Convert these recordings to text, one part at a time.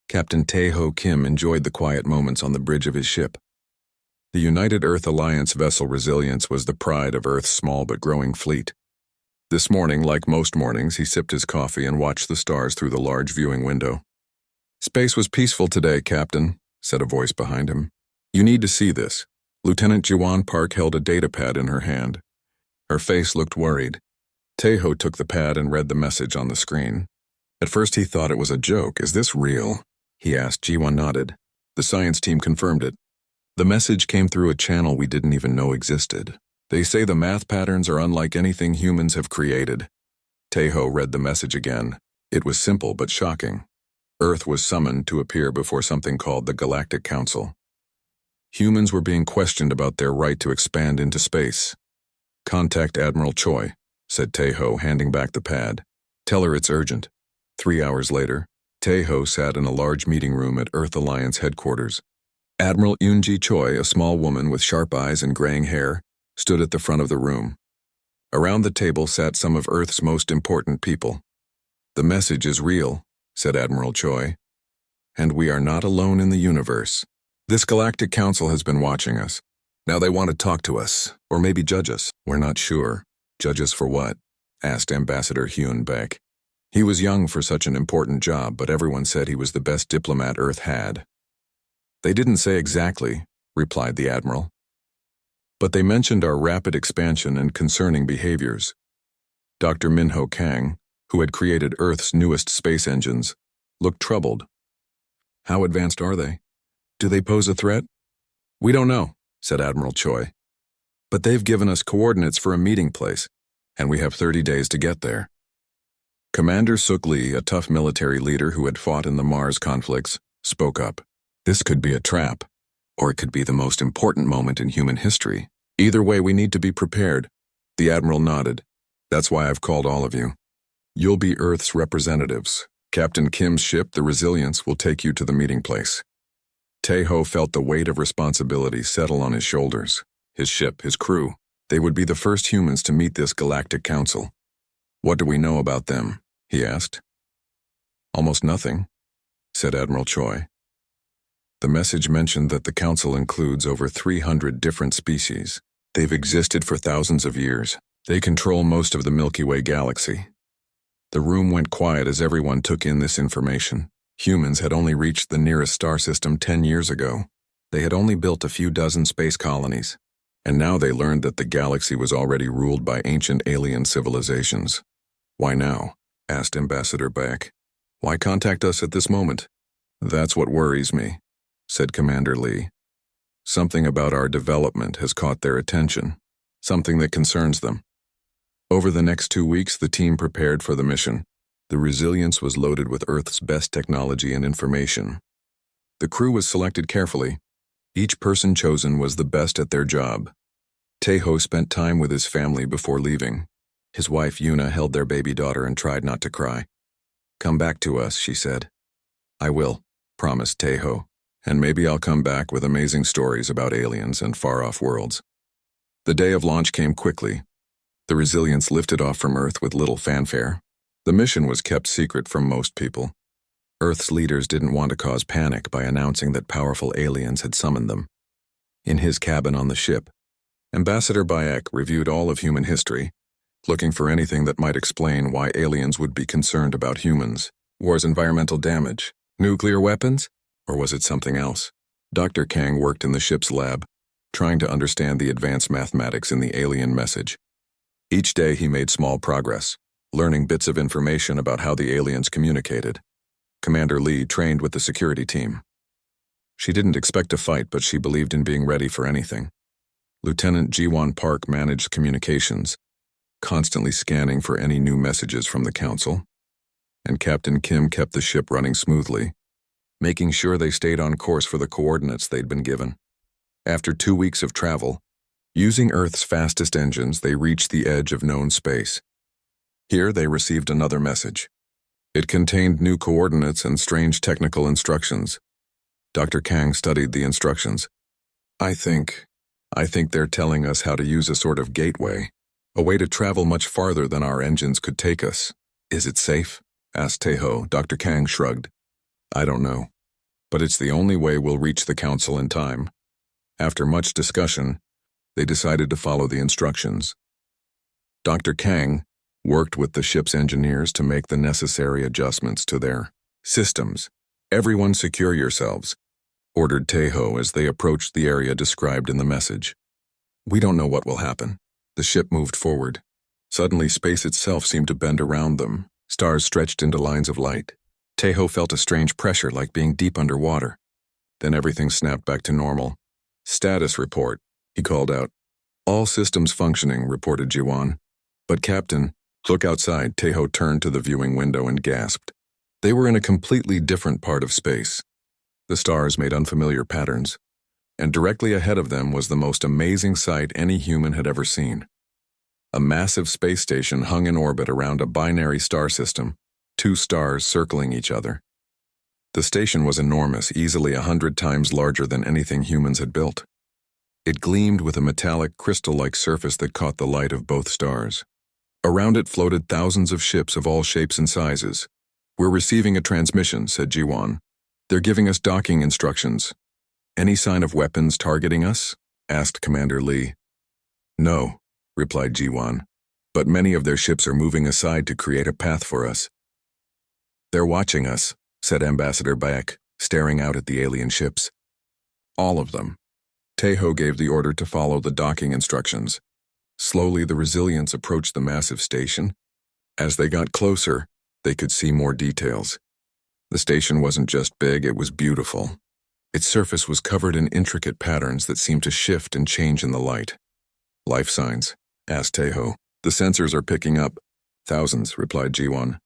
Captain Tae-ho Kim enjoyed the quiet moments on the bridge of his ship. The United Earth Alliance vessel Resilience was the pride of Earth's small but growing fleet. This morning, like most mornings, he sipped his coffee and watched the stars through the large viewing window. "Space was peaceful today, Captain," said a voice behind him. "You need to see this." Lieutenant Jiwon Park held a data pad in her hand. Her face looked worried. Tae-ho took the pad and read the message on the screen. At first he thought it was a joke. "Is this real?" he asked. Jiwon nodded. The science team confirmed it. The message came through a channel we didn't even know existed. "They say the math patterns are unlike anything humans have created." Tae-ho read the message again. It was simple but shocking. Earth was summoned to appear before something called the Galactic Council. Humans were being questioned about their right to expand into space. "Contact Admiral Choi," said Tae-ho, handing back the pad. "Tell her it's urgent." 3 hours later, Tae-ho sat in a large meeting room at Earth Alliance headquarters. Admiral Yoonji Choi, a small woman with sharp eyes and graying hair, stood at the front of the room. Around the table sat some of Earth's most important people. "The message is real," said Admiral Choi. "And we are not alone in the universe. This Galactic Council has been watching us. Now they want to talk to us, or maybe judge us. We're not sure." "Judge us for what?" asked Ambassador Hyun Baek. He was young for such an important job, but everyone said he was the best diplomat Earth had. "They didn't say exactly," replied the Admiral. "But they mentioned our rapid expansion and concerning behaviors." Dr. Minho Kang, who had created Earth's newest space engines, looked troubled. "How advanced are they? Do they pose a threat?" "We don't know," said Admiral Choi. "But they've given us coordinates for a meeting place, and we have 30 days to get there." Commander Suk Lee, a tough military leader who had fought in the Mars conflicts, spoke up. "This could be a trap, or it could be the most important moment in human history. Either way, we need to be prepared." The Admiral nodded. "That's why I've called all of you. You'll be Earth's representatives. Captain Kim's ship, the Resilience, will take you to the meeting place." Tae-ho felt the weight of responsibility settle on his shoulders. His ship, his crew, they would be the first humans to meet this Galactic Council. "What do we know about them?" he asked. "Almost nothing," said Admiral Choi. The message mentioned that the Council includes over 300 different species. They've existed for thousands of years. They control most of the Milky Way galaxy. The room went quiet as everyone took in this information. Humans had only reached the nearest star system 10 years ago. They had only built a few dozen space colonies. And now they learned that the galaxy was already ruled by ancient alien civilizations. "Why now?" asked Ambassador Baek. "Why contact us at this moment?" "That's what worries me," said Commander Lee. "Something about our development has caught their attention, something that concerns them." Over the next 2 weeks, the team prepared for the mission. The Resilience was loaded with Earth's best technology and information. The crew was selected carefully. Each person chosen was the best at their job. Tae-ho spent time with his family before leaving. His wife Yuna held their baby daughter and tried not to cry. "Come back to us," she said. "I will," promised Tae-ho, "and maybe I'll come back with amazing stories about aliens and far-off worlds." The day of launch came quickly. The Resilience lifted off from Earth with little fanfare. The mission was kept secret from most people. Earth's leaders didn't want to cause panic by announcing that powerful aliens had summoned them. In his cabin on the ship, Ambassador Baek reviewed all of human history, looking for anything that might explain why aliens would be concerned about humans. Was environmental damage, nuclear weapons, or was it something else? Dr. Kang worked in the ship's lab, trying to understand the advanced mathematics in the alien message. Each day he made small progress, learning bits of information about how the aliens communicated. Commander Lee trained with the security team. She didn't expect to fight, but she believed in being ready for anything. Lieutenant Jiwon Park managed communications, constantly scanning for any new messages from the Council. And Captain Kim kept the ship running smoothly, making sure they stayed on course for the coordinates they'd been given. After 2 weeks of travel, using Earth's fastest engines, they reached the edge of known space. Here they received another message. It contained new coordinates and strange technical instructions. Dr. Kang studied the instructions. I think they're telling us how to use a sort of gateway, a way to travel much farther than our engines could take us." "Is it safe?" asked Tae-ho. Dr. Kang shrugged. "I don't know," but it's the only way we'll reach the council in time. After much discussion, they decided to follow the instructions. Dr. Kang worked with the ship's engineers to make the necessary adjustments to their systems. "Everyone secure yourselves," ordered Taeho as they approached the area described in the message. "We don't know what will happen." The ship moved forward. Suddenly, space itself seemed to bend around them. Stars stretched into lines of light. Taeho felt a strange pressure, like being deep underwater. Then everything snapped back to normal. "Status report," he called out. "All systems functioning," reported Jiwan. "But Captain..." "Look outside." Taeho turned to the viewing window and gasped. They were in a completely different part of space. The stars made unfamiliar patterns, and directly ahead of them was the most amazing sight any human had ever seen. A massive space station hung in orbit around a binary star system, 2 stars circling each other. The station was enormous, easily 100 times larger than anything humans had built. It gleamed with a metallic, crystal-like surface that caught the light of both stars. Around it floated thousands of ships of all shapes and sizes. "We're receiving a transmission," said Jiwan. "They're giving us docking instructions." "Any sign of weapons targeting us?" asked Commander Lee. "No," replied Jiwan, "but many of their ships are moving aside to create a path for us." "They're watching us," said Ambassador Baek, staring out at the alien ships. "All of them." Taeho gave the order to follow the docking instructions. Slowly, the Resilients approached the massive station. As they got closer, they could see more details. The station wasn't just big, it was beautiful. Its surface was covered in intricate patterns that seemed to shift and change in the light. "Life signs?" asked Taeho. "The sensors are picking up." "Thousands," replied Jiwan.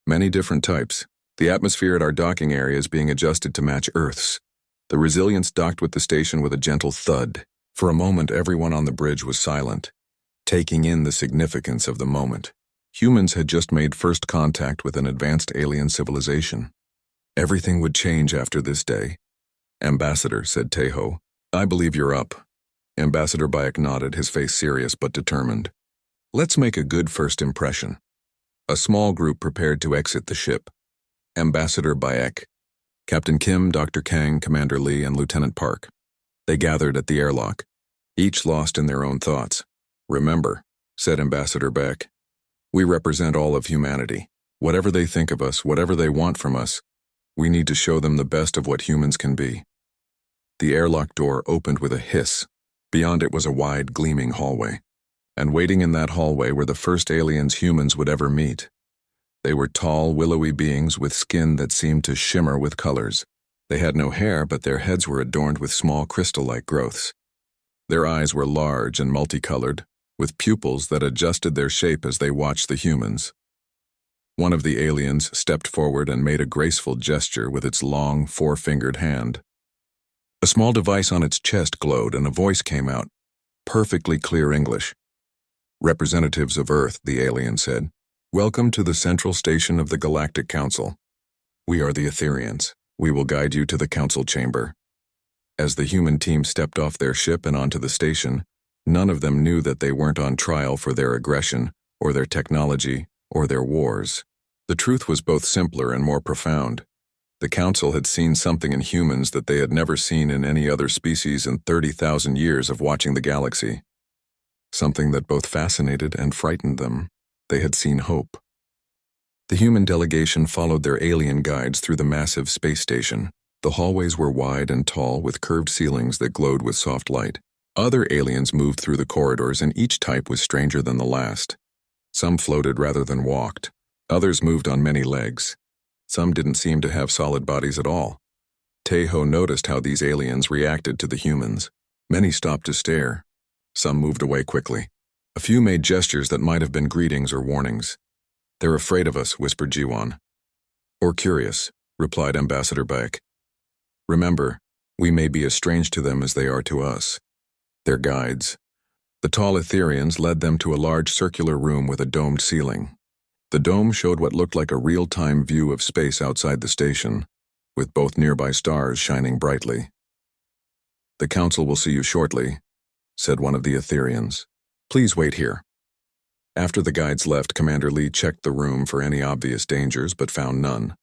"Many different types. The atmosphere at our docking area is being adjusted to match Earth's." The Resilients docked with the station with a gentle thud. For a moment, everyone on the bridge was silent, taking in the significance of the moment. Humans had just made first contact with an advanced alien civilization. Everything would change after this day. "Ambassador," said Taeho, "I believe you're up." Ambassador Baek nodded, his face serious but determined. "Let's make a good first impression." A small group prepared to exit the ship. Ambassador Baek, Captain Kim, Dr. Kang, Commander Lee, and Lieutenant Park. They gathered at the airlock, each lost in their own thoughts. "Remember," said Ambassador Baek, "we represent all of humanity. Whatever they think of us, whatever they want from us, we need to show them the best of what humans can be." The airlock door opened with a hiss. Beyond it was a wide, gleaming hallway. And waiting in that hallway were the first aliens humans would ever meet. They were tall, willowy beings with skin that seemed to shimmer with colors. They had no hair, but their heads were adorned with small crystal-like growths. Their eyes were large and multicolored, with pupils that adjusted their shape as they watched the humans. One of the aliens stepped forward and made a graceful gesture with its long, 4-fingered hand. A small device on its chest glowed and a voice came out, perfectly clear English. "Representatives of Earth," the alien said, "welcome to the central station of the Galactic Council. We are the Etherians. We will guide you to the council chamber." As the human team stepped off their ship and onto the station, none of them knew that they weren't on trial for their aggression, or their technology, or their wars. The truth was both simpler and more profound. The council had seen something in humans that they had never seen in any other species in 30,000 years of watching the galaxy. Something that both fascinated and frightened them. They had seen hope. The human delegation followed their alien guides through the massive space station. The hallways were wide and tall, with curved ceilings that glowed with soft light. Other aliens moved through the corridors, and each type was stranger than the last. Some floated rather than walked. Others moved on many legs. Some didn't seem to have solid bodies at all. Taeho noticed how these aliens reacted to the humans. Many stopped to stare. Some moved away quickly. A few made gestures that might have been greetings or warnings. "They're afraid of us," whispered Jiwan. "Or curious," replied Ambassador Baek. "Remember, we may be as strange to them as they are to us." Their guides. The tall Etherians led them to a large circular room with a domed ceiling. The dome showed what looked like a real-time view of space outside the station, with both nearby stars shining brightly. "The council will see you shortly," said one of the Etherians. "Please wait here." After the guides left, Commander Lee checked the room for any obvious dangers but found none.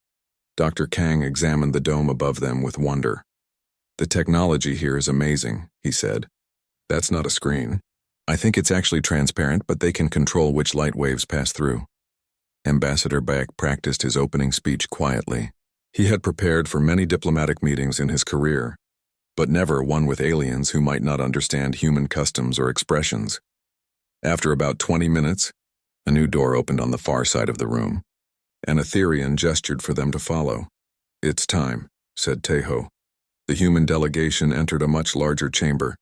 Dr. Kang examined the dome above them with wonder. "The technology here is amazing," he said. "That's not a screen. I think it's actually transparent, but they can control which light waves pass through." Ambassador Baek practiced his opening speech quietly. He had prepared for many diplomatic meetings in his career, but never one with aliens who might not understand human customs or expressions. After about 20 minutes, a new door opened on the far side of the room. An Etherian gestured for them to follow. "It's time," said Taeho. The human delegation entered a much larger chamber.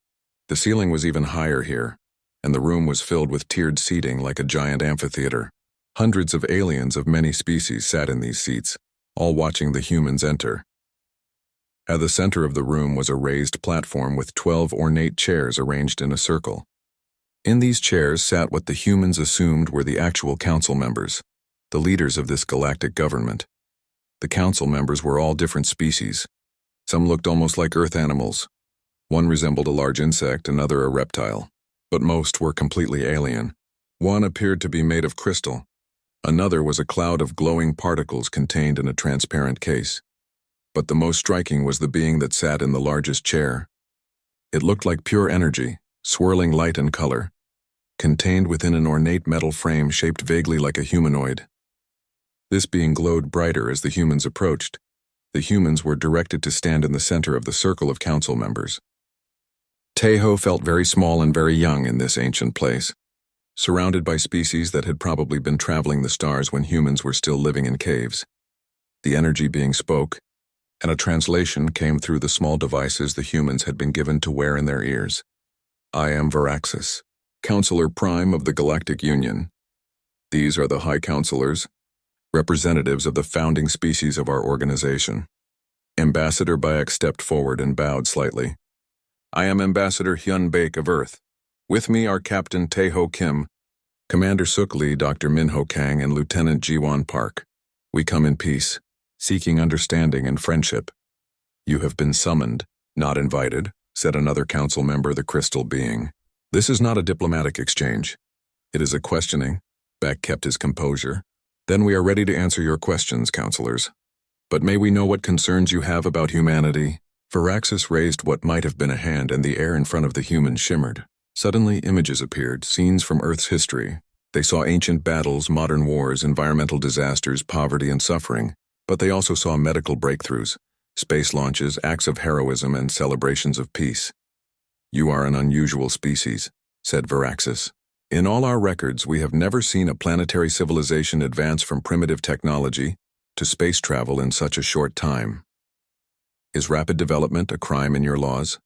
The ceiling was even higher here, and the room was filled with tiered seating like a giant amphitheater. Hundreds of aliens of many species sat in these seats, all watching the humans enter. At the center of the room was a raised platform with 12 ornate chairs arranged in a circle. In these chairs sat what the humans assumed were the actual council members, the leaders of this galactic government. The council members were all different species. Some looked almost like Earth animals. One resembled a large insect, another a reptile, but most were completely alien. One appeared to be made of crystal. Another was a cloud of glowing particles contained in a transparent case. But the most striking was the being that sat in the largest chair. It looked like pure energy, swirling light and color, contained within an ornate metal frame shaped vaguely like a humanoid. This being glowed brighter as the humans approached. The humans were directed to stand in the center of the circle of council members. Taeho felt very small and very young in this ancient place, surrounded by species that had probably been traveling the stars when humans were still living in caves. The energy being spoke, and a translation came through the small devices the humans had been given to wear in their ears. "I am Varaxis, Counselor Prime of the Galactic Union. These are the High Counselors, representatives of the founding species of our organization." Ambassador Baek stepped forward and bowed slightly. "I am Ambassador Hyun Baek of Earth. With me are Captain Taeho Kim, Commander Suk Lee, Dr. Minho Kang, and Lieutenant Jiwon Park. We come in peace, seeking understanding and friendship." "You have been summoned, not invited," said another council member, the crystal being. "This is not a diplomatic exchange. It is a questioning." Baek kept his composure. "Then we are ready to answer your questions, counselors. But may we know what concerns you have about humanity?" Varaxis raised what might have been a hand, and the air in front of the humans shimmered. Suddenly, images appeared, scenes from Earth's history. They saw ancient battles, modern wars, environmental disasters, poverty, and suffering. But they also saw medical breakthroughs, space launches, acts of heroism, and celebrations of peace. "You are an unusual species," said Varaxis. "In all our records, we have never seen a planetary civilization advance from primitive technology to space travel in such a short time. Is rapid development a crime in your laws?"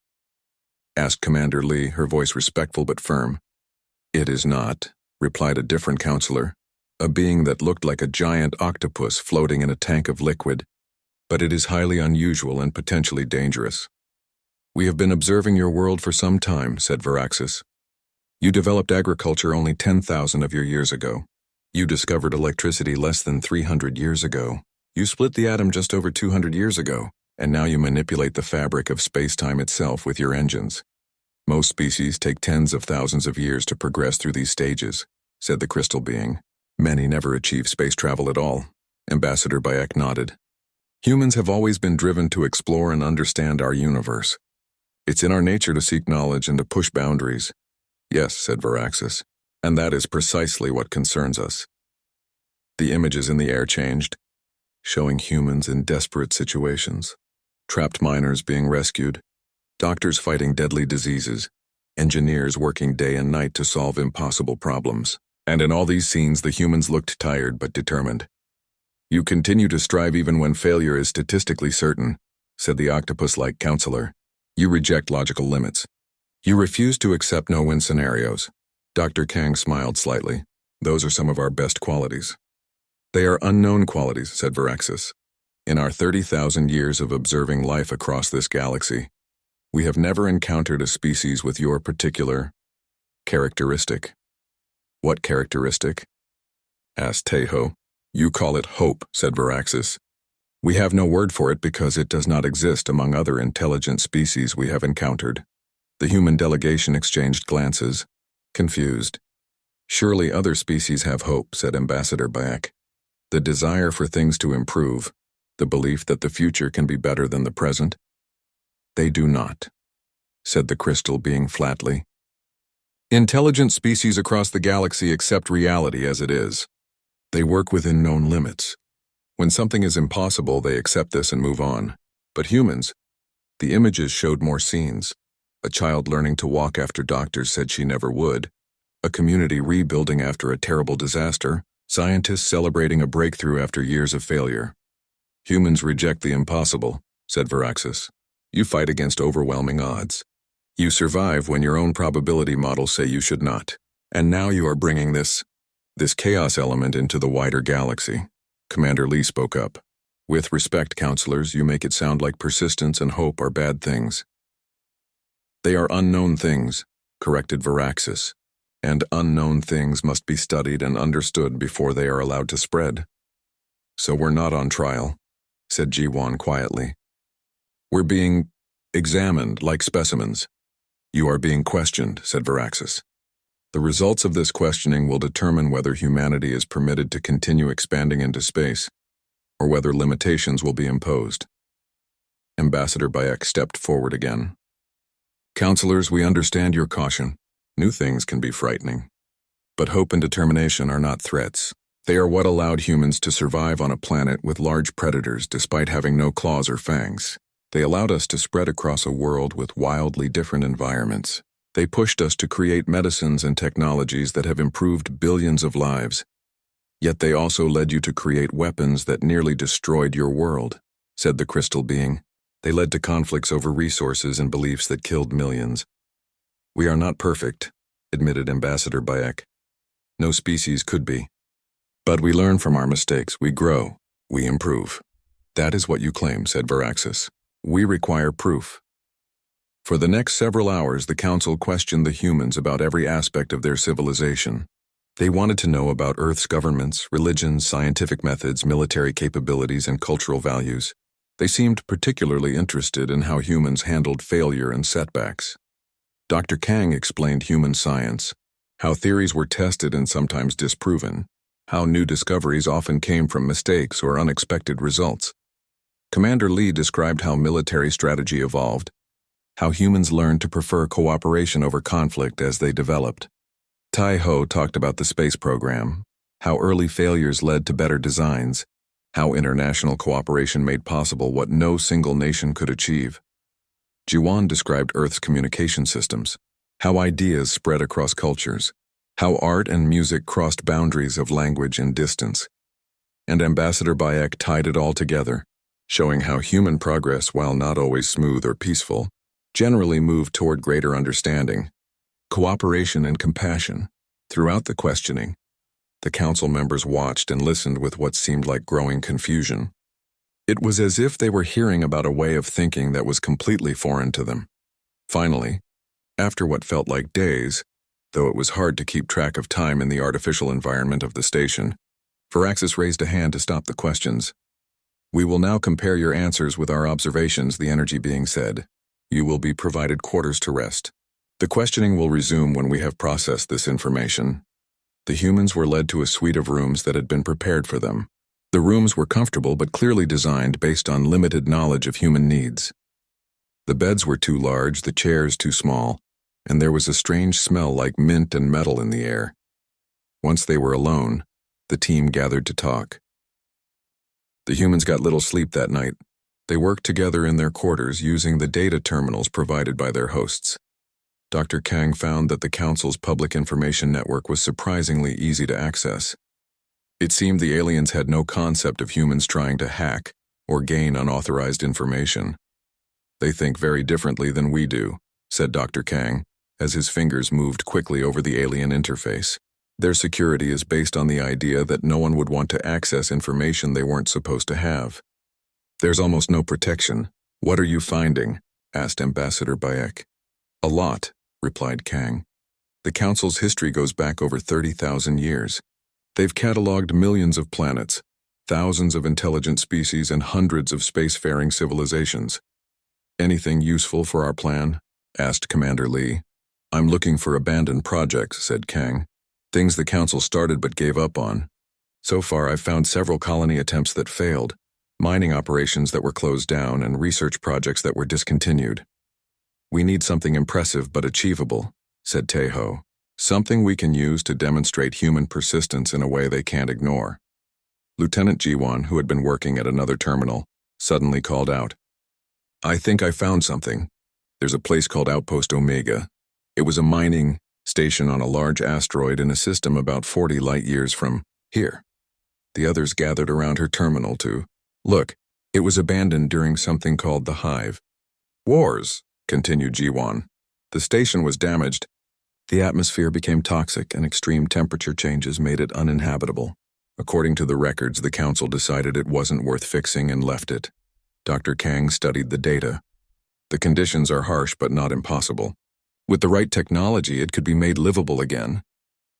asked Commander Lee, her voice respectful but firm. "It is not," replied a different counselor, a being that looked like a giant octopus floating in a tank of liquid. "But it is highly unusual and potentially dangerous." "We have been observing your world for some time," said Varaxis. "You developed agriculture only 10,000 of your years ago. You discovered electricity less than 300 years ago. You split the atom just over 200 years ago, and now you manipulate the fabric of space-time itself with your engines. Most species take tens of thousands of years to progress through these stages," said the crystal being. "Many never achieve space travel at all." Ambassador Baek nodded. "Humans have always been driven to explore and understand our universe. It's in our nature to seek knowledge and to push boundaries." "Yes," said Varaxis, "and that is precisely what concerns us." The images in the air changed, showing humans in desperate situations. Trapped miners being rescued, doctors fighting deadly diseases, engineers working day and night to solve impossible problems. And in all these scenes, the humans looked tired but determined. "You continue to strive even when failure is statistically certain," said the octopus-like counselor. "You reject logical limits. You refuse to accept no-win scenarios." Dr. Kang smiled slightly. "Those are some of our best qualities." "They are unknown qualities," said Varaxis. "In our 30,000 years of observing life across this galaxy, we have never encountered a species with your particular characteristic." "What characteristic?" asked Taeho. "You call it hope," said Varaxis. "We have no word for it because it does not exist among other intelligent species we have encountered." The human delegation exchanged glances, confused. "Surely other species have hope," said Ambassador Baek. "The desire for things to improve, The belief that the future can be better than the present? They do not, said the crystal being flatly. Intelligent species across the galaxy accept reality as it is. They work within known limits. When something is impossible, they accept this and move on. But humans, the images showed more scenes. A child learning to walk after doctors said she never would. A community rebuilding after a terrible disaster. Scientists celebrating a breakthrough after years of failure. Humans reject the impossible, said Veraxis. You fight against overwhelming odds. You survive when your own probability models say you should not. And now you are bringing this chaos element into the wider galaxy. Commander Lee spoke up. With respect, counselors, you make it sound like persistence and hope are bad things. They are unknown things, corrected Veraxis. And unknown things must be studied and understood before they are allowed to spread. So we're not on trial, said Jiwan quietly. We're being examined like specimens. You are being questioned, said Veraxis. The results of this questioning will determine whether humanity is permitted to continue expanding into space, or whether limitations will be imposed. Ambassador Bayek stepped forward again. Counselors, we understand your caution. New things can be frightening. But hope and determination are not threats. They are what allowed humans to survive on a planet with large predators despite having no claws or fangs. They allowed us to spread across a world with wildly different environments. They pushed us to create medicines and technologies that have improved billions of lives. Yet they also led you to create weapons that nearly destroyed your world, said the crystal being. They led to conflicts over resources and beliefs that killed millions. We are not perfect, admitted Ambassador Bayek. No species could be. But we learn from our mistakes, we grow, we improve. That is what you claim, said Veraxis. We require proof. For the next several hours, the Council questioned the humans about every aspect of their civilization. They wanted to know about Earth's governments, religions, scientific methods, military capabilities, and cultural values. They seemed particularly interested in how humans handled failure and setbacks. Dr. Kang explained human science, how theories were tested and sometimes disproven, how new discoveries often came from mistakes or unexpected results. Commander Lee described how military strategy evolved, how humans learned to prefer cooperation over conflict as they developed. Tai Ho talked about the space program, how early failures led to better designs, how international cooperation made possible what no single nation could achieve. Jiwan described Earth's communication systems, how ideas spread across cultures, how art and music crossed boundaries of language and distance. And Ambassador Bayek tied it all together, showing how human progress, while not always smooth or peaceful, generally moved toward greater understanding, cooperation and compassion. Throughout the questioning, the council members watched and listened with what seemed like growing confusion. It was as if they were hearing about a way of thinking that was completely foreign to them. Finally, after what felt like days, though it was hard to keep track of time in the artificial environment of the station, Veraxis raised a hand to stop the questions. We will now compare your answers with our observations, the energy being said. You will be provided quarters to rest. The questioning will resume when we have processed this information. The humans were led to a suite of rooms that had been prepared for them. The rooms were comfortable but clearly designed based on limited knowledge of human needs. The beds were too large, the chairs too small, and there was a strange smell like mint and metal in the air. Once they were alone, the team gathered to talk. The humans got little sleep that night. They worked together in their quarters using the data terminals provided by their hosts. Dr. Kang found that the Council's public information network was surprisingly easy to access. It seemed the aliens had no concept of humans trying to hack or gain unauthorized information. They think very differently than we do, said Dr. Kang, as his fingers moved quickly over the alien interface. Their security is based on the idea that no one would want to access information they weren't supposed to have. There's almost no protection. What are you finding? Asked Ambassador Bayek. A lot, replied Kang. The Council's history goes back over 30,000 years. They've cataloged millions of planets, thousands of intelligent species, and hundreds of spacefaring civilizations. Anything useful for our plan? Asked Commander Lee. I'm looking for abandoned projects, said Kang. Things the Council started but gave up on. So far, I've found several colony attempts that failed, mining operations that were closed down and research projects that were discontinued. We need something impressive but achievable, said Tejo. Something we can use to demonstrate human persistence in a way they can't ignore. Lieutenant Jiwan, who had been working at another terminal, suddenly called out, I think I found something. There's a place called Outpost Omega. It was a mining station on a large asteroid in a system about 40 light-years from here. The others gathered around her terminal to look. It was abandoned during something called the Hive Wars, continued Jiwan. The station was damaged. The atmosphere became toxic and extreme temperature changes made it uninhabitable. According to the records, the council decided it wasn't worth fixing and left it. Dr. Kang studied the data. The conditions are harsh but not impossible. With the right technology, it could be made livable again.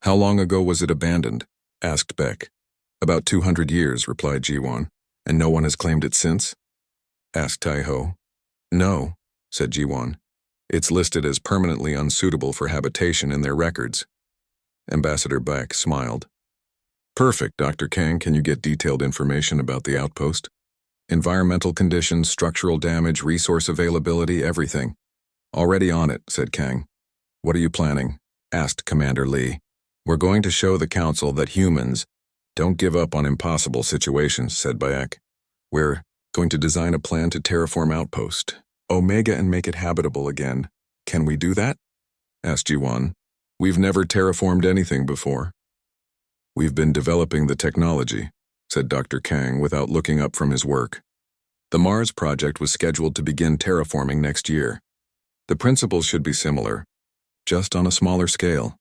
How long ago was it abandoned? Asked Beck. About 200 years, replied Jiwan. And no one has claimed it since? Asked Taiho. No, said Jiwan. It's listed as permanently unsuitable for habitation in their records. Ambassador Beck smiled. Perfect, Dr. Kang. Can you get detailed information about the outpost? Environmental conditions, structural damage, resource availability, everything. Already on it, said Kang. What are you planning? Asked Commander Lee. We're going to show the council that humans don't give up on impossible situations, said Bayek. We're going to design a plan to terraform Outpost Omega and make it habitable again. Can we do that? Asked Jiwan. We've never terraformed anything before. We've been developing the technology, said Dr. Kang without looking up from his work. The Mars project was scheduled to begin terraforming next year. The principles should be similar, just on a smaller scale.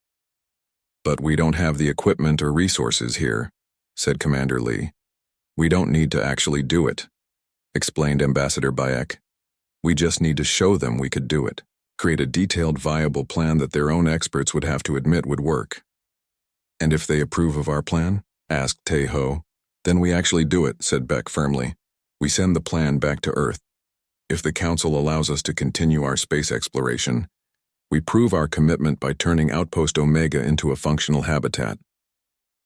But we don't have the equipment or resources here, said Commander Lee. We don't need to actually do it, explained Ambassador Bayek. We just need to show them we could do it, create a detailed, viable plan that their own experts would have to admit would work. And if they approve of our plan? Asked Tejo. Then we actually do it, said Beck firmly. We send the plan back to Earth. If the Council allows us to continue our space exploration, we prove our commitment by turning Outpost Omega into a functional habitat.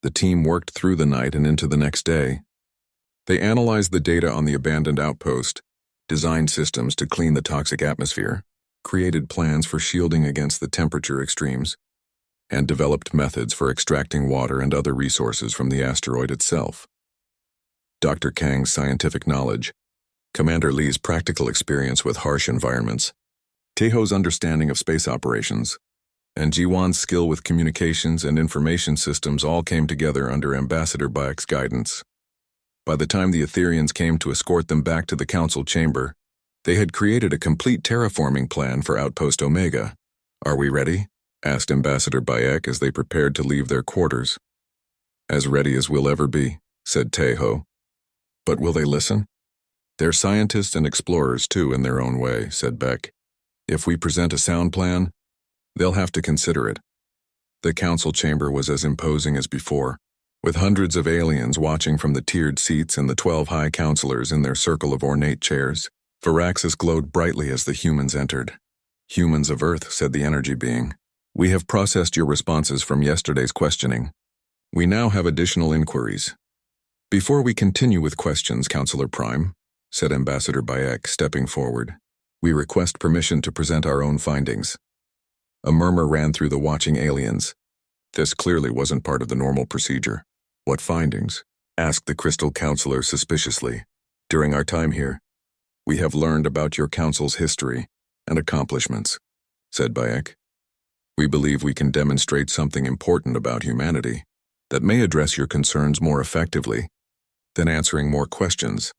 The team worked through the night and into the next day. They analyzed the data on the abandoned outpost, designed systems to clean the toxic atmosphere, created plans for shielding against the temperature extremes, and developed methods for extracting water and other resources from the asteroid itself. Dr. Kang's scientific knowledge, Commander Lee's practical experience with harsh environments, Tejo's understanding of space operations, and Jiwan's skill with communications and information systems all came together under Ambassador Bayek's guidance. By the time the Etherians came to escort them back to the council chamber, they had created a complete terraforming plan for Outpost Omega. Are we ready? Asked Ambassador Bayek as they prepared to leave their quarters. As ready as we'll ever be, said Tejo. But will they listen? They're scientists and explorers too in their own way, said Beck. If we present a sound plan, they'll have to consider it. The council chamber was as imposing as before, with hundreds of aliens watching from the tiered seats and the 12 high counselors in their circle of ornate chairs. Varaxis glowed brightly as the humans entered. Humans of Earth, said the energy being. We have processed your responses from yesterday's questioning. We now have additional inquiries. Before we continue with questions, Counselor Prime, said Ambassador Bayek, stepping forward, we request permission to present our own findings. A murmur ran through the watching aliens. This clearly wasn't part of the normal procedure. What findings? Asked the Crystal Counselor suspiciously. During our time here, we have learned about your council's history and accomplishments, said Bayek. We believe we can demonstrate something important about humanity that may address your concerns more effectively than answering more questions.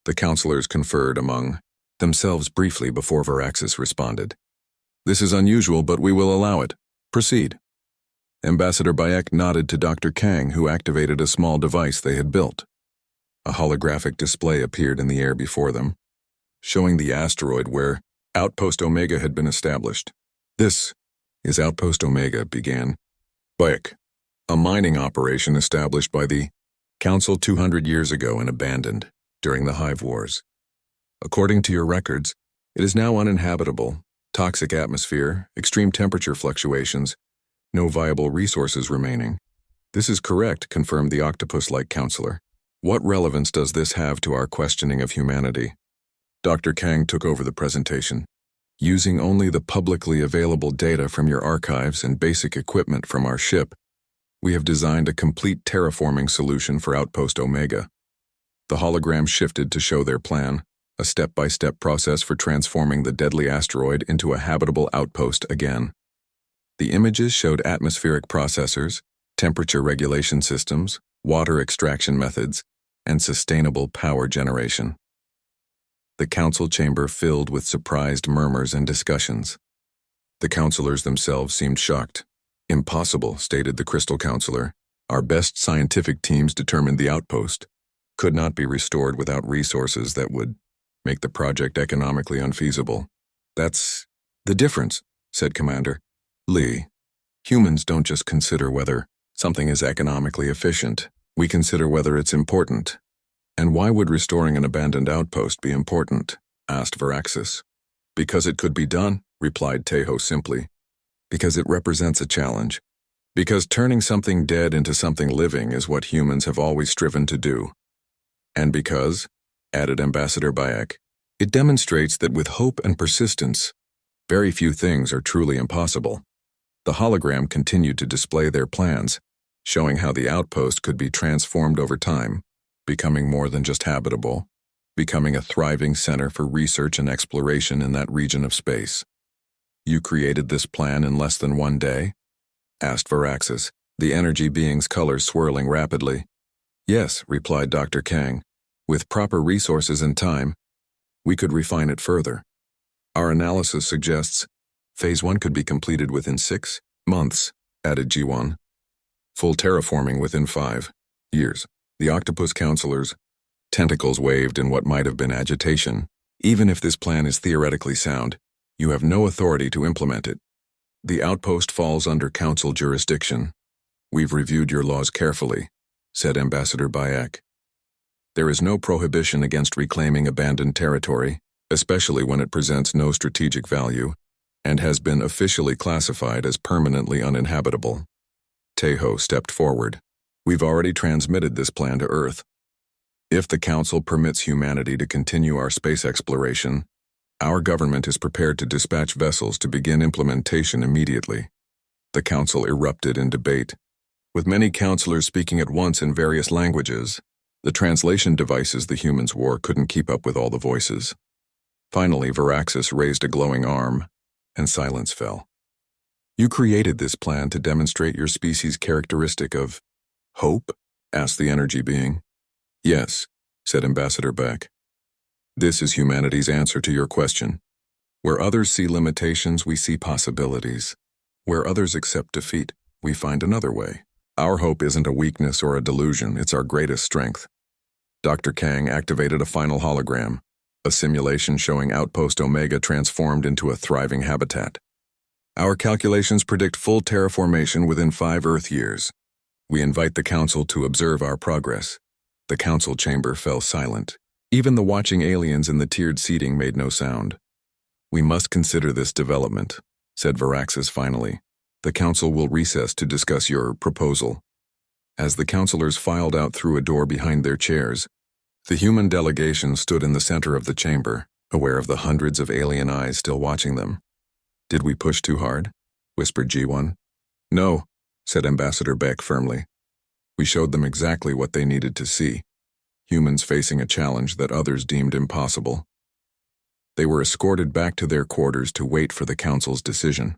The counselors conferred among themselves briefly before Varaxis responded. This is unusual, but we will allow it. Proceed. Ambassador Bayek nodded to Dr. Kang, who activated a small device they had built. A holographic display appeared in the air before them, showing the asteroid where Outpost Omega had been established. This is Outpost Omega, began Bayek, a mining operation established by the Council 200 years ago and abandoned during the Hive Wars. According to your records, it is now uninhabitable, toxic atmosphere, extreme temperature fluctuations, no viable resources remaining. This is correct, confirmed the octopus-like counselor. What relevance does this have to our questioning of humanity? Dr. Kang took over the presentation. Using only the publicly available data from your archives and basic equipment from our ship, we have designed a complete terraforming solution for Outpost Omega. The hologram shifted to show their plan, a step-by-step process for transforming the deadly asteroid into a habitable outpost again. The images showed atmospheric processors, temperature regulation systems, water extraction methods, and sustainable power generation. The council chamber filled with surprised murmurs and discussions. The counselors themselves seemed shocked. Impossible, stated the Crystal Counselor. Our best scientific teams determined the outpost could not be restored without resources that would make the project economically unfeasible. That's the difference, said Commander Lee. Humans don't just consider whether something is economically efficient. We consider whether it's important. And why would restoring an abandoned outpost be important? Asked Varaxis. Because it could be done, replied Tejo simply. Because it represents a challenge. Because turning something dead into something living is what humans have always striven to do. And because, added Ambassador Bayek, it demonstrates that with hope and persistence, very few things are truly impossible. The hologram continued to display their plans, showing how the outpost could be transformed over time, becoming more than just habitable, becoming a thriving center for research and exploration in that region of space. You created this plan in less than 1 day? Asked Varaxis, the energy being's colors swirling rapidly. Yes, replied Dr. Kang. With proper resources and time, we could refine it further. Our analysis suggests Phase 1 could be completed within 6 months, added G1. Full terraforming within 5 years. The octopus counselors' tentacles waved in what might have been agitation. Even if this plan is theoretically sound, you have no authority to implement it. The outpost falls under council jurisdiction. We've reviewed your laws carefully, said Ambassador Bayek. There is no prohibition against reclaiming abandoned territory, especially when it presents no strategic value, and has been officially classified as permanently uninhabitable. Tejo stepped forward. We've already transmitted this plan to Earth. If the Council permits humanity to continue our space exploration, our government is prepared to dispatch vessels to begin implementation immediately. The Council erupted in debate, with many counselors speaking at once in various languages. The translation devices the humans wore couldn't keep up with all the voices. Finally, Varaxis raised a glowing arm, and silence fell. You created this plan to demonstrate your species' characteristic of hope? Asked the energy being. Yes, said Ambassador Beck. This is humanity's answer to your question. Where others see limitations, we see possibilities. Where others accept defeat, we find another way. Our hope isn't a weakness or a delusion, it's our greatest strength. Dr. Kang activated a final hologram, a simulation showing Outpost Omega transformed into a thriving habitat. Our calculations predict full terraformation within 5 Earth years. We invite the Council to observe our progress. The Council chamber fell silent. Even the watching aliens in the tiered seating made no sound. We must consider this development, said Varaxis finally. The Council will recess to discuss your proposal. As the counselors filed out through a door behind their chairs, the human delegation stood in the center of the chamber, aware of the hundreds of alien eyes still watching them. Did we push too hard? Whispered G1. No, said Ambassador Beck firmly. We showed them exactly what they needed to see. Humans facing a challenge that others deemed impossible. They were escorted back to their quarters to wait for the Council's decision.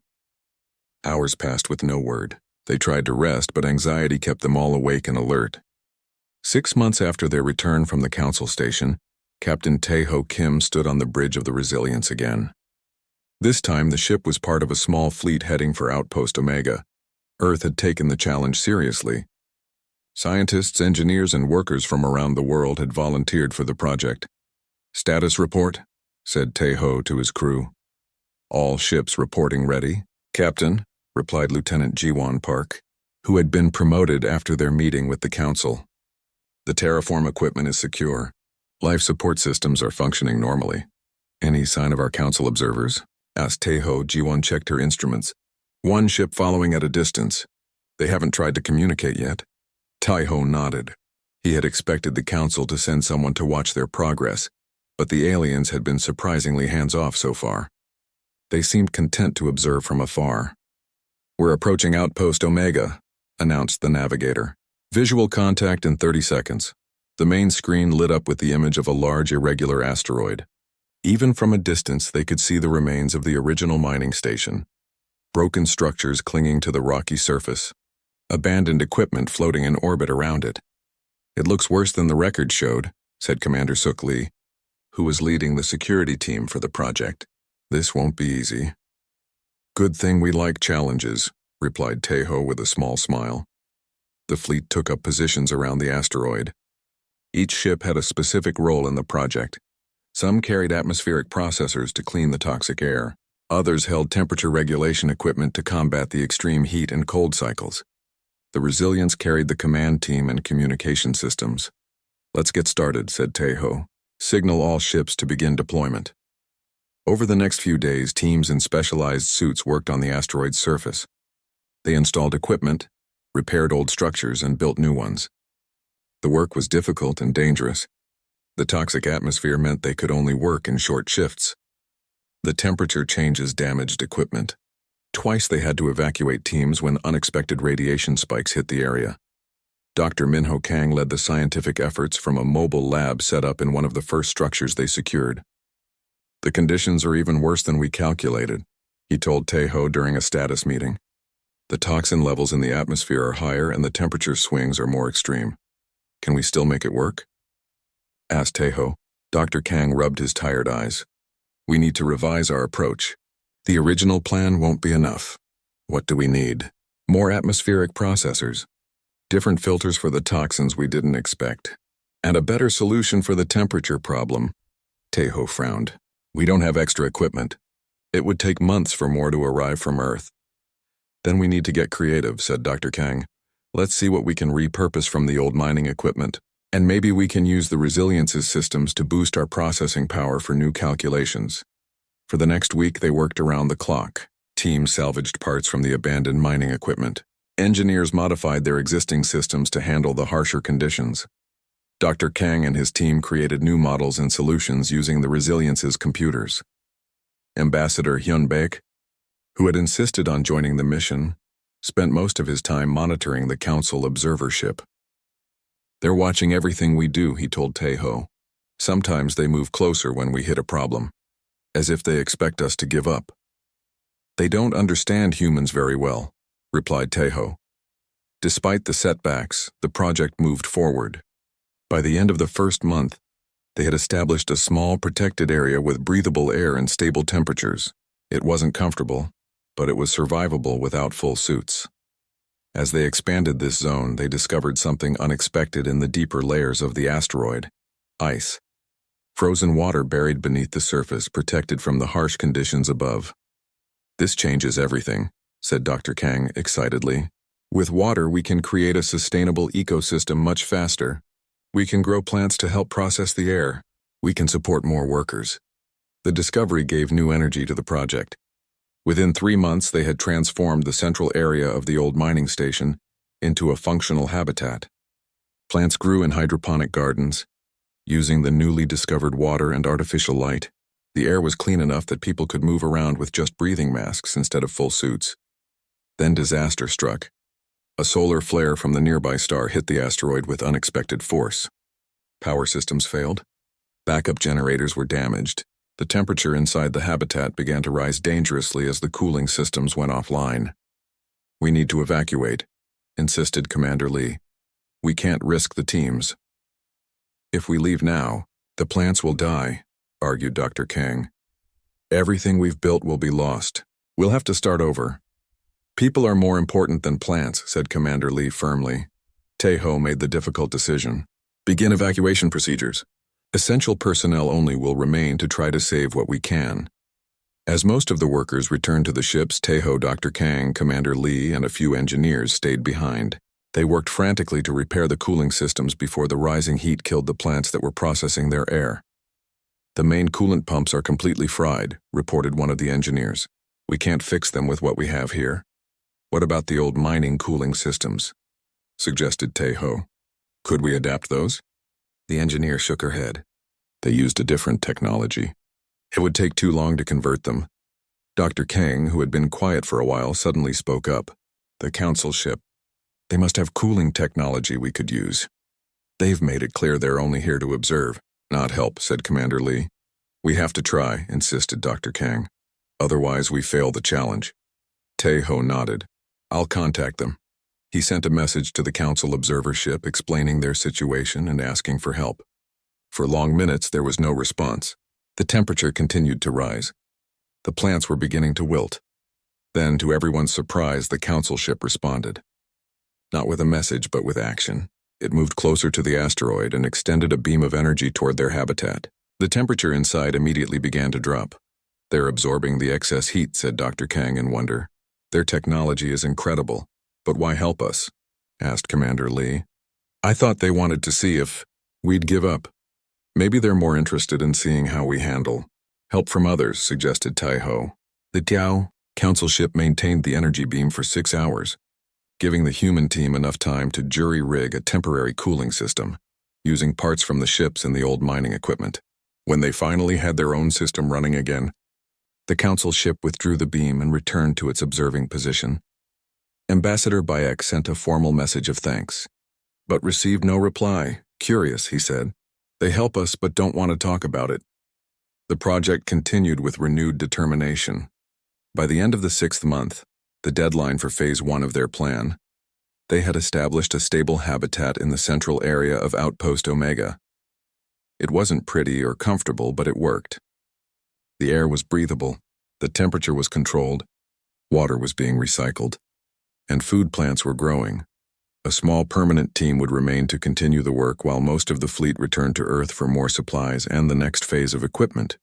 Hours passed with no word. They tried to rest, but anxiety kept them all awake and alert. 6 months after their return from the Council station, Captain Tae-Ho Kim stood on the bridge of the Resilience again. This time, the ship was part of a small fleet heading for Outpost Omega. Earth had taken the challenge seriously. Scientists, engineers, and workers from around the world had volunteered for the project. Status report, said Tae-Ho to his crew. All ships reporting ready. Captain, replied Lieutenant Jiwon Park, who had been promoted after their meeting with the Council. The terraform equipment is secure. Life support systems are functioning normally. Any sign of our Council observers? Asked Tae-Ho. Jiwon checked her instruments. One ship following at a distance. They haven't tried to communicate yet. Tae-Ho nodded. He had expected the council to send someone to watch their progress, but the aliens had been surprisingly hands-off so far. They seemed content to observe from afar. "We're approaching Outpost Omega," announced the navigator. "Visual contact in 30 seconds. The main screen lit up with the image of a large irregular asteroid. Even from a distance, they could see the remains of the original mining station. Broken structures clinging to the rocky surface. Abandoned equipment floating in orbit around it. "It looks worse than the record showed," said Commander Suk Lee, who was leading the security team for the project. "This won't be easy." "Good thing we like challenges," replied Tejo with a small smile. The fleet took up positions around the asteroid. Each ship had a specific role in the project. Some carried atmospheric processors to clean the toxic air. Others held temperature regulation equipment to combat the extreme heat and cold cycles. The Resilience carried the command team and communication systems. "Let's get started," said Tejo. "Signal all ships to begin deployment." Over the next few days, teams in specialized suits worked on the asteroid's surface. They installed equipment, repaired old structures, and built new ones. The work was difficult and dangerous. The toxic atmosphere meant they could only work in short shifts. The temperature changes damaged equipment. Twice they had to evacuate teams when unexpected radiation spikes hit the area. Dr. Minho Kang led the scientific efforts from a mobile lab set up in one of the first structures they secured. "The conditions are even worse than we calculated," he told Tejo during a status meeting. "The toxin levels in the atmosphere are higher and the temperature swings are more extreme. Can we still make it work?" asked Tejo. Dr. Kang rubbed his tired eyes. "We need to revise our approach. The original plan won't be enough. What do we need? More atmospheric processors, different filters for the toxins we didn't expect, and a better solution for the temperature problem." Tejo frowned. "We don't have extra equipment. It would take months for more to arrive from Earth." "Then we need to get creative," said Dr. Kang. "Let's see what we can repurpose from the old mining equipment. And maybe we can use the Resilience's systems to boost our processing power for new calculations." For the next week, they worked around the clock. Teams salvaged parts from the abandoned mining equipment. Engineers modified their existing systems to handle the harsher conditions. Dr. Kang and his team created new models and solutions using the Resilience's computers. Ambassador Hyun Baek, who had insisted on joining the mission, spent most of his time monitoring the Council observer ship. "They're watching everything we do," he told Tejo. "Sometimes they move closer when we hit a problem, as if they expect us to give up." "They don't understand humans very well," replied Tejo. Despite the setbacks, the project moved forward. By the end of the first month, they had established a small protected area with breathable air and stable temperatures. It wasn't comfortable, but it was survivable without full suits. As they expanded this zone, they discovered something unexpected in the deeper layers of the asteroid: ice. Frozen water buried beneath the surface, protected from the harsh conditions above. "This changes everything," said Dr. Kang excitedly. "With water, we can create a sustainable ecosystem much faster. We can grow plants to help process the air. We can support more workers." The discovery gave new energy to the project. Within 3 months, they had transformed the central area of the old mining station into a functional habitat. Plants grew in hydroponic gardens, using the newly discovered water and artificial light. The air was clean enough that people could move around with just breathing masks instead of full suits. Then disaster struck. A solar flare from the nearby star hit the asteroid with unexpected force. Power systems failed. Backup generators were damaged. The temperature inside the habitat began to rise dangerously as the cooling systems went offline. "We need to evacuate," insisted Commander Lee. "We can't risk the teams." "If we leave now, the plants will die," argued Dr. Kang. "Everything we've built will be lost. We'll have to start over." "People are more important than plants," said Commander Lee firmly. Tejo made the difficult decision. "Begin evacuation procedures. Essential personnel only will remain to try to save what we can." As most of the workers returned to the ships, Tejo, Dr. Kang, Commander Lee, and a few engineers stayed behind. They worked frantically to repair the cooling systems before the rising heat killed the plants that were processing their air. "The main coolant pumps are completely fried," reported one of the engineers. "We can't fix them with what we have here." "What about the old mining cooling systems?" suggested Tejo. Could we adapt those? The engineer shook her head. They used a different technology. It would take too long to convert them. Dr. Kang, who had been quiet for a while, suddenly spoke up. The council ship. They must have cooling technology we could use. They've made it clear they're only here to observe, not help, said Commander Lee. We have to try, insisted Dr. Kang. Otherwise, we fail the challenge. Tae-ho nodded. I'll contact them. He sent a message to the council observer ship explaining their situation and asking for help. For long minutes, there was no response. The temperature continued to rise. The plants were beginning to wilt. Then, to everyone's surprise, the council ship responded. Not with a message, but with action. It moved closer to the asteroid and extended a beam of energy toward their habitat. The temperature inside immediately began to drop. They're absorbing the excess heat, said Dr. Kang in wonder. Their technology is incredible. But why help us? Asked Commander Lee. I thought they wanted to see if we'd give up. Maybe they're more interested in seeing how we handle. Help from others, suggested Tai-ho. The Tiao council ship maintained the energy beam for 6 hours, giving the human team enough time to jury-rig a temporary cooling system, using parts from the ships and the old mining equipment. When they finally had their own system running again, the council ship withdrew the beam and returned to its observing position. Ambassador Bayek sent a formal message of thanks, but received no reply. Curious, he said. They help us but don't want to talk about it. The project continued with renewed determination. By the end of the 6th month, the deadline for Phase 1 of their plan, they had established a stable habitat in the central area of Outpost Omega. It wasn't pretty or comfortable, but it worked. The air was breathable, the temperature was controlled, water was being recycled, and food plants were growing. A small permanent team would remain to continue the work while most of the fleet returned to Earth for more supplies and the next phase of equipment.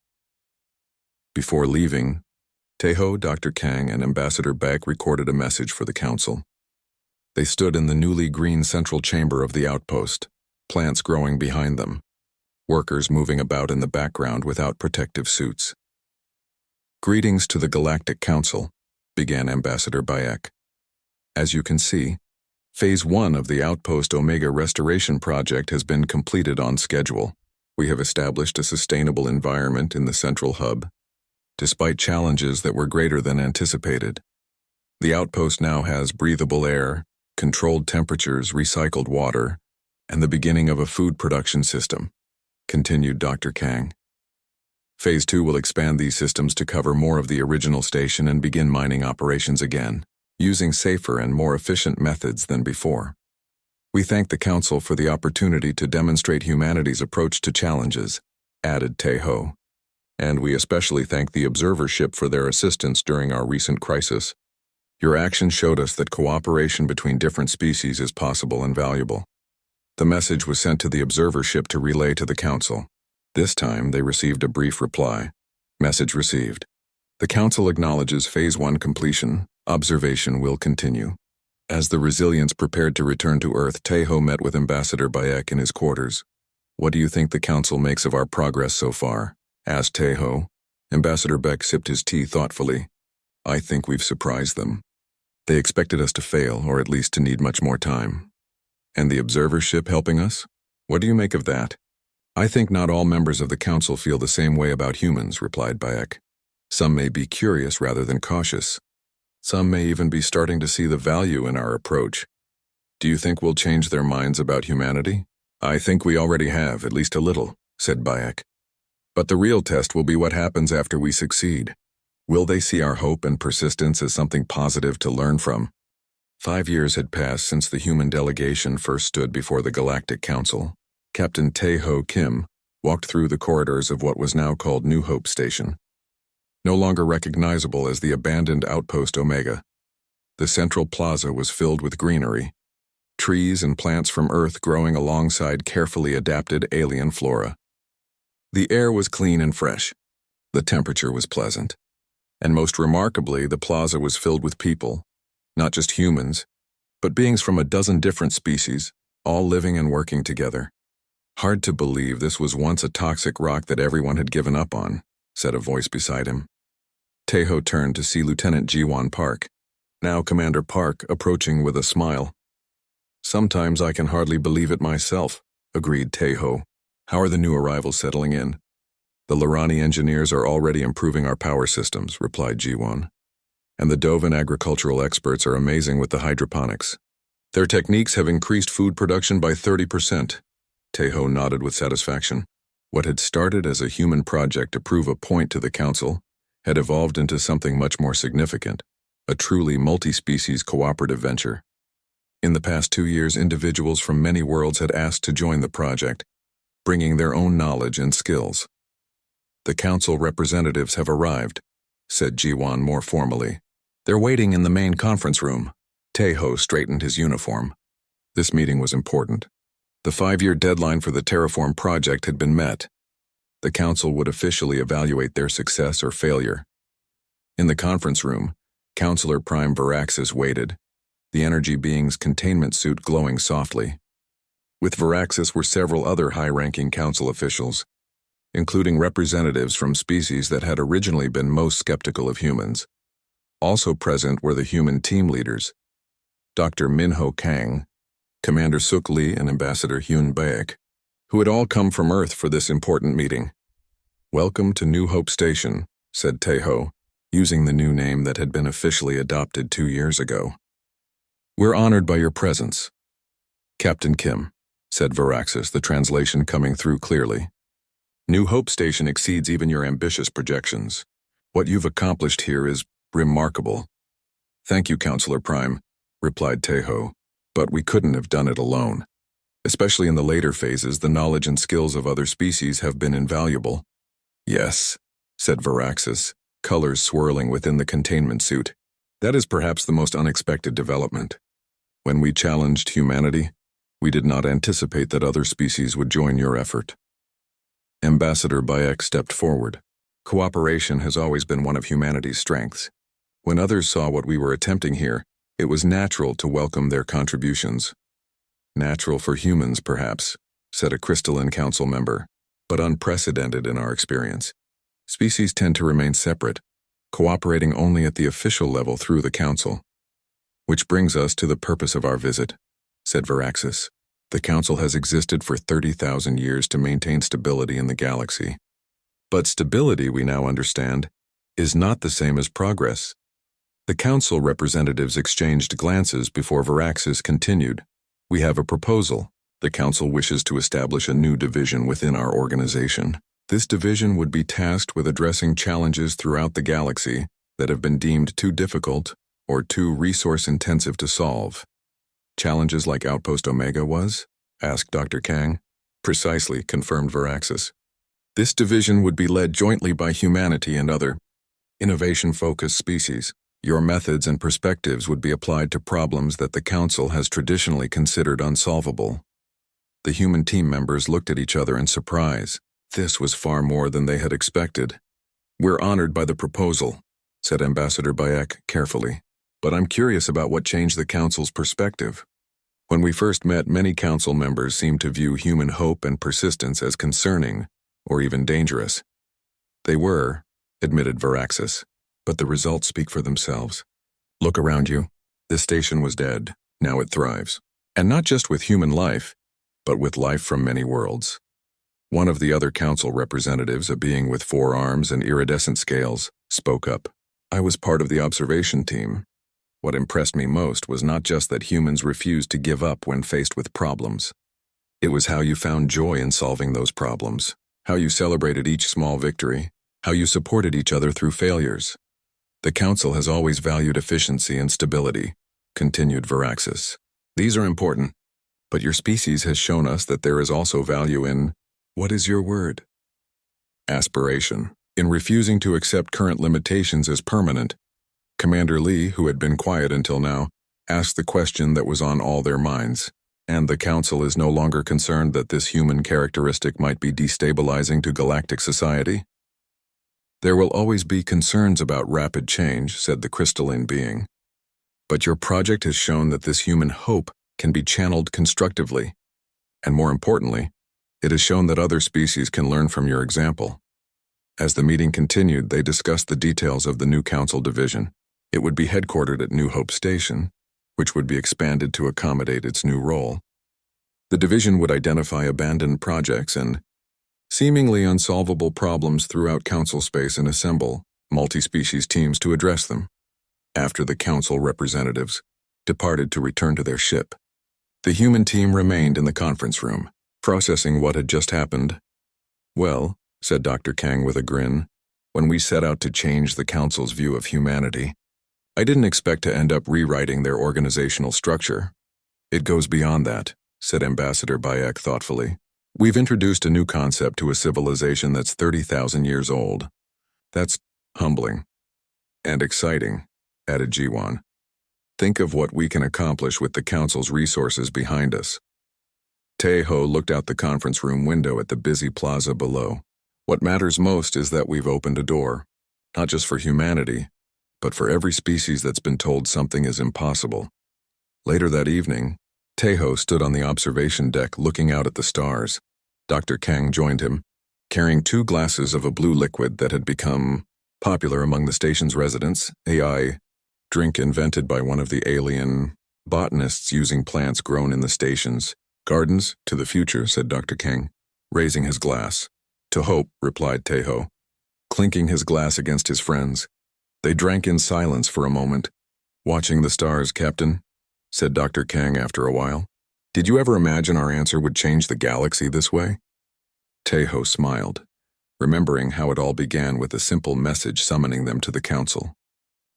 Before leaving, Tae-ho, Dr. Kang, and Ambassador Baek recorded a message for the council. They stood in the newly green central chamber of the outpost, plants growing behind them, workers moving about in the background without protective suits. Greetings to the Galactic Council, began Ambassador Bayek. As you can see, Phase 1 of the Outpost Omega Restoration Project has been completed on schedule. We have established a sustainable environment in the central hub, despite challenges that were greater than anticipated. The outpost now has breathable air, controlled temperatures, recycled water, and the beginning of a food production system, continued Dr. Kang. Phase 2 will expand these systems to cover more of the original station and begin mining operations again, using safer and more efficient methods than before. We thank the Council for the opportunity to demonstrate humanity's approach to challenges, added Tae-ho. And we especially thank the observer ship for their assistance during our recent crisis. Your action showed us that cooperation between different species is possible and valuable. The message was sent to the observer ship to relay to the Council. This time, they received a brief reply. Message received. The Council acknowledges Phase 1 completion. Observation will continue. As the Resilience prepared to return to Earth, Tae-ho met with Ambassador Bayek in his quarters. What do you think the Council makes of our progress so far? Asked Tae-ho. Ambassador Beck sipped his tea thoughtfully. I think we've surprised them. They expected us to fail, or at least to need much more time. And the observer ship helping us? What do you make of that? I think not all members of the Council feel the same way about humans, replied Bayek. Some may be curious rather than cautious. Some may even be starting to see the value in our approach. Do you think we'll change their minds about humanity? I think we already have, at least a little, said Bayek. But the real test will be what happens after we succeed. Will they see our hope and persistence as something positive to learn from? 5 years had passed since the human delegation first stood before the Galactic Council. Captain Tae-ho Kim walked through the corridors of what was now called New Hope Station. No longer recognizable as the abandoned Outpost Omega, the central plaza was filled with greenery, trees and plants from Earth growing alongside carefully adapted alien flora. The air was clean and fresh. The temperature was pleasant. And most remarkably, the plaza was filled with people, not just humans, but beings from a dozen different species, all living and working together. Hard to believe this was once a toxic rock that everyone had given up on, said a voice beside him. Tae-ho turned to see Lieutenant Jiwon Park, now Commander Park, approaching with a smile. Sometimes I can hardly believe it myself, agreed Teho. How are the new arrivals settling in? The Lorani engineers are already improving our power systems, replied Jiwon. And the Dovan agricultural experts are amazing with the hydroponics. Their techniques have increased food production by 30%. Teho nodded with satisfaction. What had started as a human project to prove a point to the council had evolved into something much more significant, a truly multi-species cooperative venture. In the past 2 years, individuals from many worlds had asked to join the project, bringing their own knowledge and skills. The council representatives have arrived, said Jiwon more formally. They're waiting in the main conference room. Teho straightened his uniform. This meeting was important. The 5-year deadline for the Terraform project had been met. The council would officially evaluate their success or failure. In the conference room, Counselor Prime Varaxis waited, the energy being's containment suit glowing softly. With Varaxis were several other high-ranking council officials, including representatives from species that had originally been most skeptical of humans. Also present were the human team leaders, Dr. Minho Kang, Commander Suk Lee, and Ambassador Hyun Baek, who had all come from Earth for this important meeting. Welcome to New Hope Station, said Teho, using the new name that had been officially adopted 2 years ago. We're honored by your presence. Captain Kim, said Varaxis, the translation coming through clearly. New Hope Station exceeds even your ambitious projections. What you've accomplished here is remarkable. Thank you, Counselor Prime, replied Teho, but we couldn't have done it alone. Especially in the later phases, the knowledge and skills of other species have been invaluable. Yes, said Varaxis, colors swirling within the containment suit. That is perhaps the most unexpected development. When we challenged humanity, we did not anticipate that other species would join your effort. Ambassador Bayek stepped forward. Cooperation has always been one of humanity's strengths. When others saw what we were attempting here, it was natural to welcome their contributions. Natural for humans, perhaps, said a crystalline council member, but unprecedented in our experience. Species tend to remain separate, cooperating only at the official level through the council. Which brings us to the purpose of our visit, said Varaxis. The council has existed for 30,000 years to maintain stability in the galaxy. But stability, we now understand, is not the same as progress. The council representatives exchanged glances before Varaxis continued. We have a proposal. The council wishes to establish a new division within our organization. This division would be tasked with addressing challenges throughout the galaxy that have been deemed too difficult or too resource-intensive to solve. Challenges like Outpost Omega was? Asked Dr. Kang. Precisely, confirmed Varaxis. This division would be led jointly by humanity and other innovation-focused species. Your methods and perspectives would be applied to problems that the Council has traditionally considered unsolvable. The human team members looked at each other in surprise. This was far more than they had expected. We're honored by the proposal, said Ambassador Bayek carefully. But I'm curious about what changed the Council's perspective. When we first met, many Council members seemed to view human hope and persistence as concerning, or even dangerous. They were, admitted Varaxis, but the results speak for themselves. Look around you. This station was dead. Now it thrives. And not just with human life, but with life from many worlds. One of the other council representatives, a being with 4 arms and iridescent scales, spoke up. I was part of the observation team. What impressed me most was not just that humans refused to give up when faced with problems. It was how you found joy in solving those problems, how you celebrated each small victory, how you supported each other through failures. The Council has always valued efficiency and stability, continued Varaxis. These are important, but your species has shown us that there is also value in, what is your word? Aspiration. In refusing to accept current limitations as permanent, Commander Lee, who had been quiet until now, asked the question that was on all their minds. And the Council is no longer concerned that this human characteristic might be destabilizing to galactic society? There will always be concerns about rapid change, said the crystalline being. But your project has shown that this human hope can be channeled constructively. And more importantly, it has shown that other species can learn from your example. As the meeting continued, they discussed the details of the new Council division. It would be headquartered at New Hope Station, which would be expanded to accommodate its new role. The division would identify abandoned projects and seemingly unsolvable problems throughout Council space and assemble multi-species teams to address them. After the Council representatives departed to return to their ship, the human team remained in the conference room, processing what had just happened. "Well," said Dr. Kang with a grin, "when we set out to change the Council's view of humanity, I didn't expect to end up rewriting their organizational structure. It goes beyond that," said Ambassador Bayek thoughtfully. "We've introduced a new concept to a civilization that's 30,000 years old. That's humbling. And exciting," added Jiwan. "Think of what we can accomplish with the Council's resources behind us." Taeho looked out the conference room window at the busy plaza below. "What matters most is that we've opened a door, not just for humanity, but for every species that's been told something is impossible." Later that evening, Taeho stood on the observation deck looking out at the stars. Dr. Kang joined him, carrying 2 glasses of a blue liquid that had become popular among the station's residents, AI drink invented by one of the alien botanists using plants grown in the station's gardens. "To the future," said Dr. Kang, raising his glass. "To hope," replied Taeho, clinking his glass against his friend's. They drank in silence for a moment. "Watching the stars, Captain," said Dr. Kang after a while. "Did you ever imagine our answer would change the galaxy this way?" Taeho smiled, remembering how it all began with a simple message summoning them to the Council.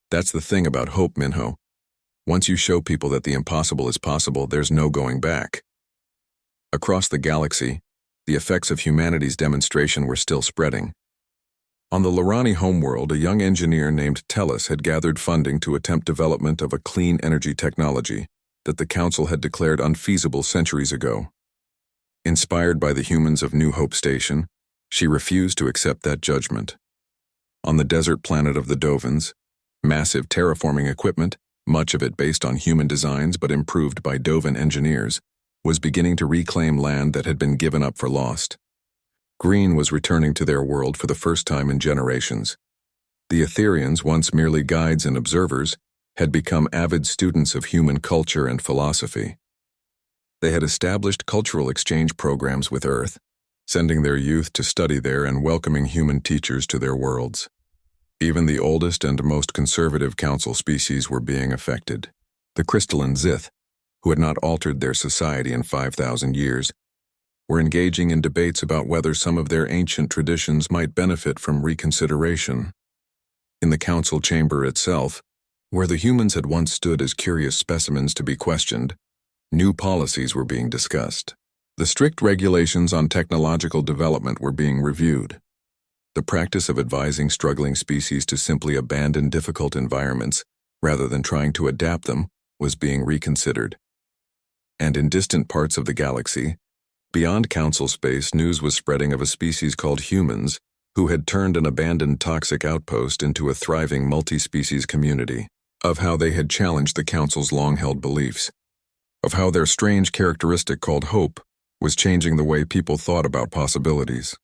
"That's the thing about hope, Minho. Once you show people that the impossible is possible, there's no going back." Across the galaxy, the effects of humanity's demonstration were still spreading. On the Lorani homeworld, a young engineer named Tellus had gathered funding to attempt development of a clean energy technology that the Council had declared unfeasible centuries ago. Inspired by the humans of New Hope Station, she refused to accept that judgment. On the desert planet of the Dovans, massive terraforming equipment, much of it based on human designs but improved by Dovan engineers, was beginning to reclaim land that had been given up for lost. Green was returning to their world for the first time in generations. The Etherians, once merely guides and observers, had become avid students of human culture and philosophy. They had established cultural exchange programs with Earth, sending their youth to study there and welcoming human teachers to their worlds. Even the oldest and most conservative Council species were being affected. The crystalline Zith, who had not altered their society in 5,000 years, were engaging in debates about whether some of their ancient traditions might benefit from reconsideration. In the Council chamber itself, where the humans had once stood as curious specimens to be questioned, new policies were being discussed. The strict regulations on technological development were being reviewed. The practice of advising struggling species to simply abandon difficult environments rather than trying to adapt them was being reconsidered. And in distant parts of the galaxy, beyond Council space, news was spreading of a species called humans who had turned an abandoned toxic outpost into a thriving multi-species community, of how they had challenged the Council's long-held beliefs, of how their strange characteristic called hope was changing the way people thought about possibilities.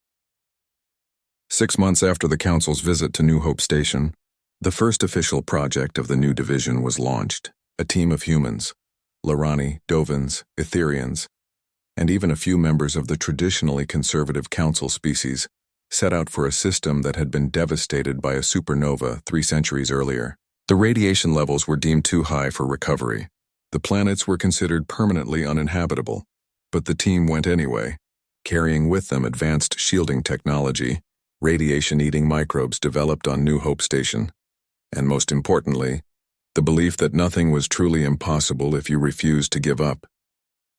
6 months after the Council's visit to New Hope Station, the first official project of the new division was launched. A team of humans, Lorani, Dovans, Etherians, and even a few members of the traditionally conservative Council species, set out for a system that had been devastated by a supernova 3 centuries earlier. The radiation levels were deemed too high for recovery. The planets were considered permanently uninhabitable, but the team went anyway, carrying with them advanced shielding technology, radiation-eating microbes developed on New Hope Station, and most importantly, the belief that nothing was truly impossible if you refused to give up.